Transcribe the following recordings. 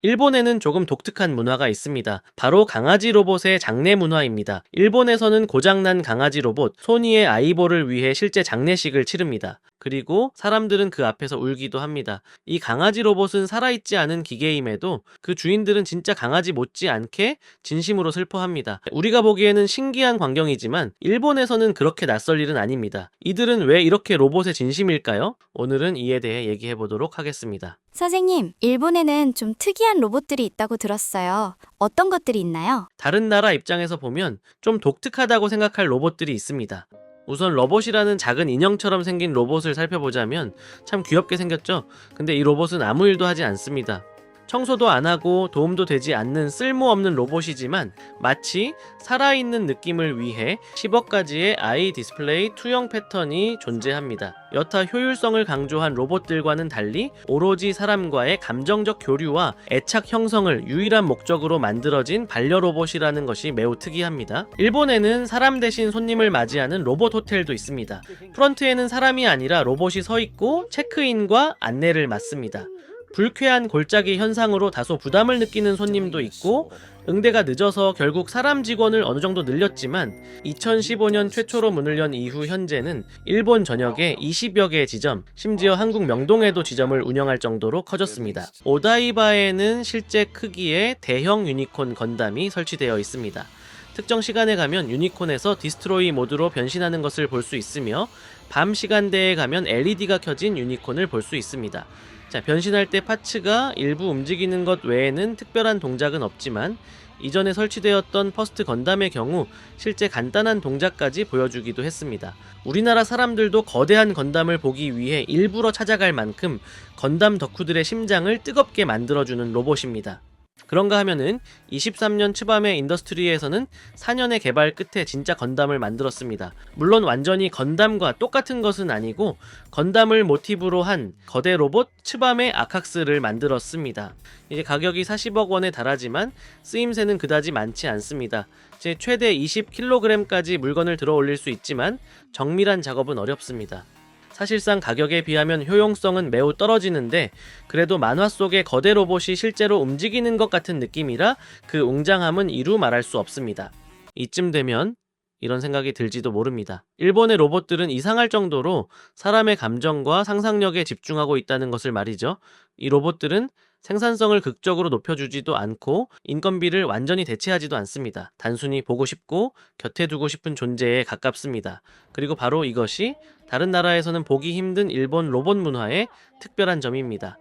일본에는 조금 독특한 문화가 있습니다. 바로 강아지 로봇의 장례 문화입니다. 일본에서는 고장난 강아지 로봇 소니의 아이보를 위해 실제 장례식을 치릅니다. 그리고 사람들은 그 앞에서 울기도 합니다. 이 강아지 로봇은 살아있지 않은 기계임에도 그 주인들은 진짜 강아지 못지않게 진심으로 슬퍼합니다. 우리가 보기에는 신기한 광경이지만 일본에서는 그렇게 낯설 일은 아닙니다. 이들은 왜 이렇게 로봇의 진심일까요? 오늘은 이에 대해 얘기해 보도록 하겠습니다. 선생님, 일본에는 좀 특이한 로봇들이 있다고 들었어요. 어떤 것들이 있나요? 다른 나라 입장에서 보면 좀 독특하다고 생각할 로봇들이 있습니다. 우선 러봇이라는 작은 인형처럼 생긴 로봇을 살펴보자면 참 귀엽게 생겼죠? 근데 이 로봇은 아무 일도 하지 않습니다. 청소도 안 하고 도움도 되지 않는 쓸모없는 로봇이지만 마치 살아있는 느낌을 위해 10억 가지의 아이 디스플레이 투영 패턴이 존재합니다. 여타 효율성을 강조한 로봇들과는 달리 오로지 사람과의 감정적 교류와 애착 형성을 유일한 목적으로 만들어진 반려로봇이라는 것이 매우 특이합니다. 일본에는 사람 대신 손님을 맞이하는 로봇 호텔도 있습니다. 프런트에는 사람이 아니라 로봇이 서 있고 체크인과 안내를 맡습니다. 불쾌한 골짜기 현상으로 다소 부담을 느끼는 손님도 있고 응대가 늦어서 결국 사람 직원을 어느 정도 늘렸지만 2015년 최초로 문을 연 이후 현재는 일본 전역에 20여 개의 지점, 심지어 한국 명동에도 지점을 운영할 정도로 커졌습니다. 오다이바에는 실제 크기의 대형 유니콘 건담이 설치되어 있습니다. 특정 시간에 가면 유니콘에서 디스트로이 모드로 변신하는 것을 볼 수 있으며 밤 시간대에 가면 LED가 켜진 유니콘을 볼 수 있습니다. 자, 변신할 때 파츠가 일부 움직이는 것 외에는 특별한 동작은 없지만 이전에 설치되었던 퍼스트 건담의 경우 실제 간단한 동작까지 보여주기도 했습니다. 우리나라 사람들도 거대한 건담을 보기 위해 일부러 찾아갈 만큼 건담 덕후들의 심장을 뜨겁게 만들어주는 로봇입니다. 그런가 하면은 23년 초반의 인더스트리에서는 4년의 개발 끝에 진짜 건담을 만들었습니다. 물론 완전히 건담과 똑같은 것은 아니고 건담을 모티브로 한 거대 로봇 츠밤의 아칵스를 만들었습니다. 이제 가격이 40억 원에 달하지만 쓰임새는 그다지 많지 않습니다. 제 최대 20kg까지 물건을 들어 올릴 수 있지만 정밀한 작업은 어렵습니다. 사실상 가격에 비하면 효용성은 매우 떨어지는데 그래도 만화 속의 거대 로봇이 실제로 움직이는 것 같은 느낌이라 그 웅장함은 이루 말할 수 없습니다. 이쯤 되면 이런 생각이 들지도 모릅니다. 일본의 로봇들은 이상할 정도로 사람의 감정과 상상력에 집중하고 있다는 것을 말이죠. 이 로봇들은 생산성을 극적으로 높여주지도 않고 인건비를 완전히 대체하지도 않습니다. 단순히 보고 싶고 곁에 두고 싶은 존재에 가깝습니다. 그리고 바로 이것이 다른 나라에서는 보기 힘든 일본 로봇 문화의 특별한 점입니다.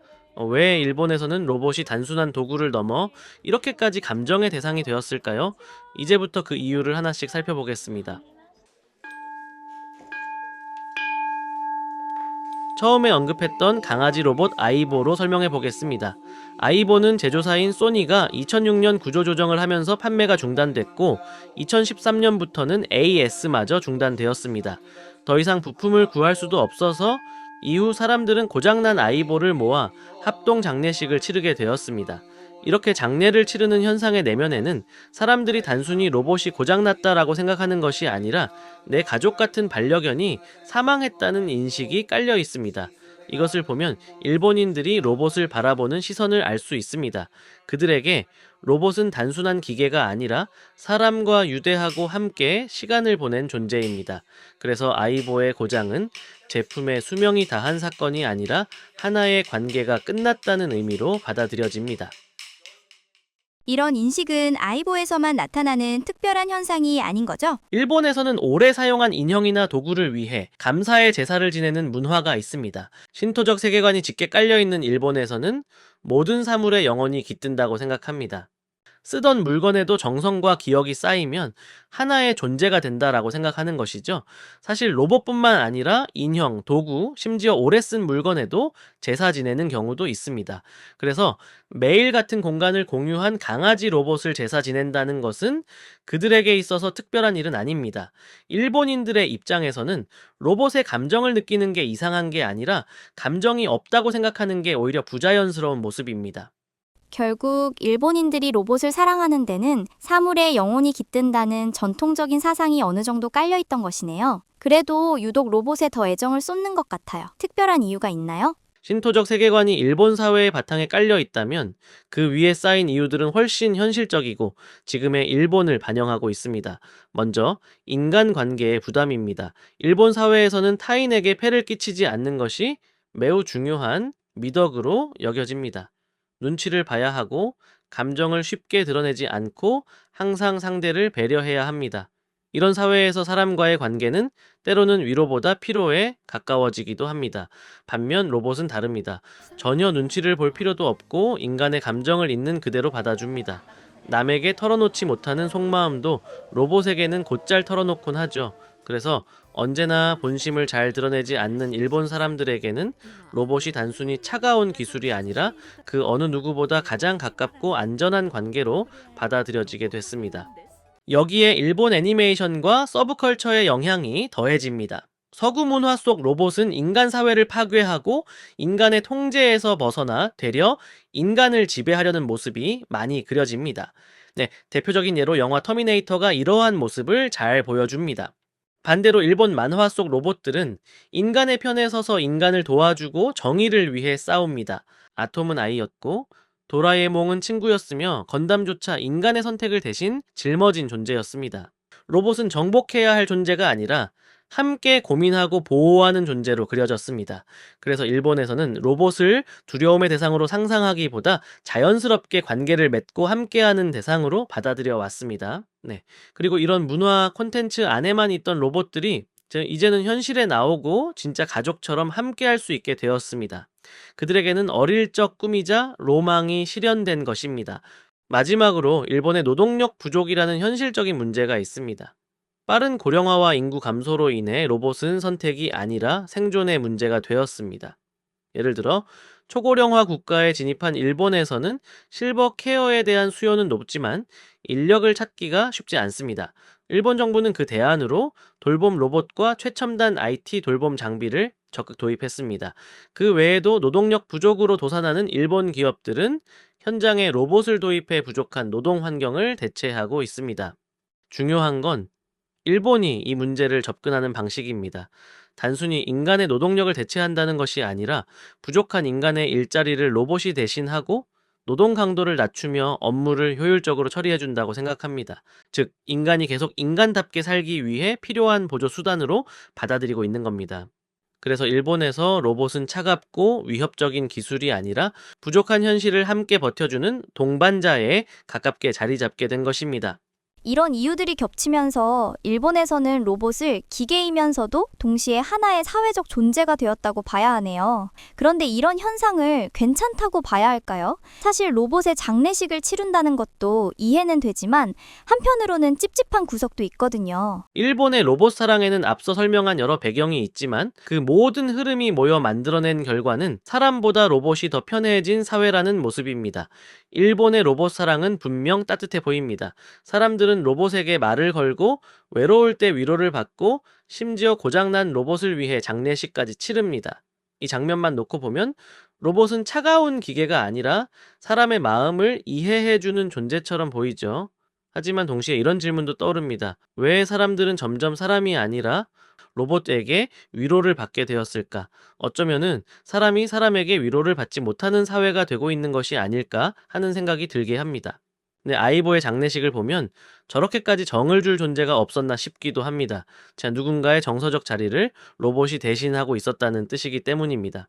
왜 일본에서는 로봇이 단순한 도구를 넘어 이렇게까지 감정의 대상이 되었을까요? 이제부터 그 이유를 하나씩 살펴보겠습니다. 처음에 언급했던 강아지 로봇 아이보로 설명해 보겠습니다. 아이보는 제조사인 소니가 2006년 구조조정을 하면서 판매가 중단됐고 2013년부터는 AS마저 중단되었습니다. 더 이상 부품을 구할 수도 없어서 이후 사람들은 고장난 아이보를 모아 합동 장례식을 치르게 되었습니다. 이렇게 장례를 치르는 현상의 내면에는 사람들이 단순히 로봇이 고장났다라고 생각하는 것이 아니라 내 가족 같은 반려견이 사망했다는 인식이 깔려 있습니다. 이것을 보면 일본인들이 로봇을 바라보는 시선을 알 수 있습니다. 그들에게 로봇은 단순한 기계가 아니라 사람과 유대하고 함께 시간을 보낸 존재입니다. 그래서 아이보의 고장은 제품의 수명이 다한 사건이 아니라 하나의 관계가 끝났다는 의미로 받아들여집니다. 이런 인식은 아이보에서만 나타나는 특별한 현상이 아닌 거죠? 일본에서는 오래 사용한 인형이나 도구를 위해 감사의 제사를 지내는 문화가 있습니다. 신토적 세계관이 짙게 깔려있는 일본에서는 모든 사물에 영혼이 깃든다고 생각합니다. 쓰던 물건에도 정성과 기억이 쌓이면 하나의 존재가 된다라고 생각하는 것이죠. 사실 로봇뿐만 아니라 인형, 도구, 심지어 오래 쓴 물건에도 제사 지내는 경우도 있습니다. 그래서 매일 같은 공간을 공유한 강아지 로봇을 제사 지낸다는 것은 그들에게 있어서 특별한 일은 아닙니다. 일본인들의 입장에서는 로봇의 감정을 느끼는 게 이상한 게 아니라 감정이 없다고 생각하는 게 오히려 부자연스러운 모습입니다. 결국 일본인들이 로봇을 사랑하는 데는 사물에 영혼이 깃든다는 전통적인 사상이 어느 정도 깔려 있던 것이네요. 그래도 유독 로봇에 더 애정을 쏟는 것 같아요. 특별한 이유가 있나요? 신토적 세계관이 일본 사회의 바탕에 깔려 있다면 그 위에 쌓인 이유들은 훨씬 현실적이고 지금의 일본을 반영하고 있습니다. 먼저 인간관계의 부담입니다. 일본 사회에서는 타인에게 폐를 끼치지 않는 것이 매우 중요한 미덕으로 여겨집니다. 눈치를 봐야 하고 감정을 쉽게 드러내지 않고 항상 상대를 배려해야 합니다. 이런 사회에서 사람과의 관계는 때로는 위로보다 피로에 가까워지기도 합니다. 반면 로봇은 다릅니다. 전혀 눈치를 볼 필요도 없고 인간의 감정을 있는 그대로 받아줍니다. 남에게 털어놓지 못하는 속마음도 로봇에게는 곧잘 털어놓곤 하죠. 그래서 언제나 본심을 잘 드러내지 않는 일본 사람들에게는 로봇이 단순히 차가운 기술이 아니라 그 어느 누구보다 가장 가깝고 안전한 관계로 받아들여지게 됐습니다. 여기에 일본 애니메이션과 서브컬처의 영향이 더해집니다. 서구 문화 속 로봇은 인간 사회를 파괴하고 인간의 통제에서 벗어나 되려 인간을 지배하려는 모습이 많이 그려집니다. 네, 대표적인 예로 영화 터미네이터가 이러한 모습을 잘 보여줍니다. 반대로 일본 만화 속 로봇들은 인간의 편에 서서 인간을 도와주고 정의를 위해 싸웁니다. 아톰은 아이였고 도라에몽은 친구였으며 건담조차 인간의 선택을 대신 짊어진 존재였습니다. 로봇은 정복해야 할 존재가 아니라 함께 고민하고 보호하는 존재로 그려졌습니다. 그래서 일본에서는 로봇을 두려움의 대상으로 상상하기보다 자연스럽게 관계를 맺고 함께하는 대상으로 받아들여 왔습니다. 네. 그리고 이런 문화 콘텐츠 안에만 있던 로봇들이 이제는 현실에 나오고 진짜 가족처럼 함께할 수 있게 되었습니다. 그들에게는 어릴 적 꿈이자 로망이 실현된 것입니다. 마지막으로 일본의 노동력 부족이라는 현실적인 문제가 있습니다. 빠른 고령화와 인구 감소로 인해 로봇은 선택이 아니라 생존의 문제가 되었습니다. 예를 들어 초고령화 국가에 진입한 일본에서는 실버 케어에 대한 수요는 높지만 인력을 찾기가 쉽지 않습니다. 일본 정부는 그 대안으로 돌봄 로봇과 최첨단 IT 돌봄 장비를 적극 도입했습니다. 그 외에도 노동력 부족으로 도산하는 일본 기업들은 현장에 로봇을 도입해 부족한 노동 환경을 대체하고 있습니다. 중요한 건 일본이 이 문제를 접근하는 방식입니다. 단순히 인간의 노동력을 대체한다는 것이 아니라 부족한 인간의 일자리를 로봇이 대신하고 노동 강도를 낮추며 업무를 효율적으로 처리해준다고 생각합니다. 즉, 인간이 계속 인간답게 살기 위해 필요한 보조 수단으로 받아들이고 있는 겁니다. 그래서 일본에서 로봇은 차갑고 위협적인 기술이 아니라 부족한 현실을 함께 버텨주는 동반자에 가깝게 자리 잡게 된 것입니다. 이런 이유들이 겹치면서 일본에서는 로봇을 기계이면서도 동시에 하나의 사회적 존재가 되었다고 봐야 하네요. 그런데 이런 현상을 괜찮다고 봐야 할까요? 사실 로봇의 장례식을 치른다는 것도 이해는 되지만 한편으로는 찝찝한 구석도 있거든요. 일본의 로봇 사랑에는 앞서 설명한 여러 배경이 있지만 그 모든 흐름이 모여 만들어낸 결과는 사람보다 로봇이 더 편해진 사회라는 모습입니다. 일본의 로봇 사랑은 분명 따뜻해 보입니다. 사람들은 로봇에게 말을 걸고 외로울 때 위로를 받고 심지어 고장난 로봇을 위해 장례식까지 치릅니다. 이 장면만 놓고 보면 로봇은 차가운 기계가 아니라 사람의 마음을 이해해주는 존재처럼 보이죠. 하지만 동시에 이런 질문도 떠오릅니다. 왜 사람들은 점점 사람이 아니라 로봇에게 위로를 받게 되었을까? 어쩌면은 사람이 사람에게 위로를 받지 못하는 사회가 되고 있는 것이 아닐까 하는 생각이 들게 합니다. 네, 아이보의 장례식을 보면 저렇게까지 정을 줄 존재가 없었나 싶기도 합니다. 자, 누군가의 정서적 자리를 로봇이 대신하고 있었다는 뜻이기 때문입니다.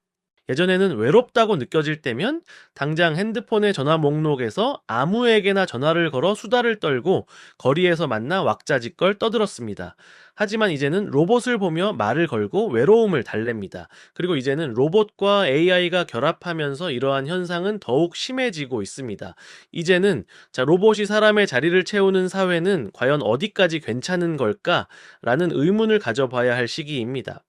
예전에는 외롭다고 느껴질 때면 당장 핸드폰의 전화 목록에서 아무에게나 전화를 걸어 수다를 떨고 거리에서 만나 왁자지껄 떠들었습니다. 하지만 이제는 로봇을 보며 말을 걸고 외로움을 달랩니다. 그리고 이제는 로봇과 AI가 결합하면서 이러한 현상은 더욱 심해지고 있습니다. 이제는 로봇이 사람의 자리를 채우는 사회는 과연 어디까지 괜찮은 걸까라는 의문을 가져봐야 할 시기입니다.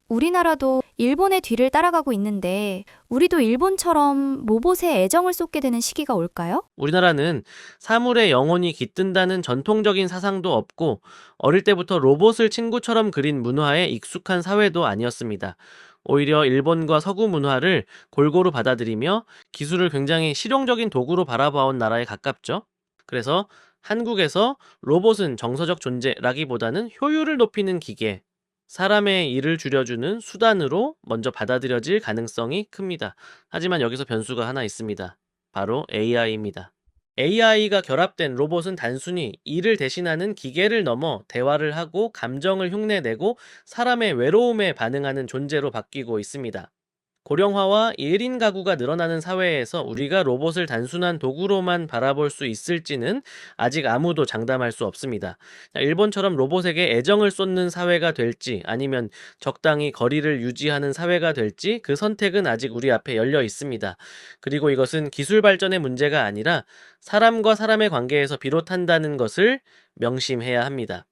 우리나라도 일본의 뒤를 따라가고 있는데 우리도 일본처럼 로봇에 애정을 쏟게 되는 시기가 올까요? 우리나라는 사물에 영혼이 깃든다는 전통적인 사상도 없고 어릴 때부터 로봇을 친구처럼 그린 문화에 익숙한 사회도 아니었습니다. 오히려 일본과 서구 문화를 골고루 받아들이며 기술을 굉장히 실용적인 도구로 바라봐온 나라에 가깝죠. 그래서 한국에서 로봇은 정서적 존재라기보다는 효율을 높이는 기계, 사람의 일을 줄여주는 수단으로 먼저 받아들여질 가능성이 큽니다. 하지만 여기서 변수가 하나 있습니다. 바로 AI입니다. AI가 결합된 로봇은 단순히 일을 대신하는 기계를 넘어 대화를 하고 감정을 흉내내고 사람의 외로움에 반응하는 존재로 바뀌고 있습니다. 고령화와 1인 가구가 늘어나는 사회에서 우리가 로봇을 단순한 도구로만 바라볼 수 있을지는 아직 아무도 장담할 수 없습니다. 일본처럼 로봇에게 애정을 쏟는 사회가 될지 아니면 적당히 거리를 유지하는 사회가 될지 그 선택은 아직 우리 앞에 열려 있습니다. 그리고 이것은 기술 발전의 문제가 아니라 사람과 사람의 관계에서 비롯한다는 것을 명심해야 합니다.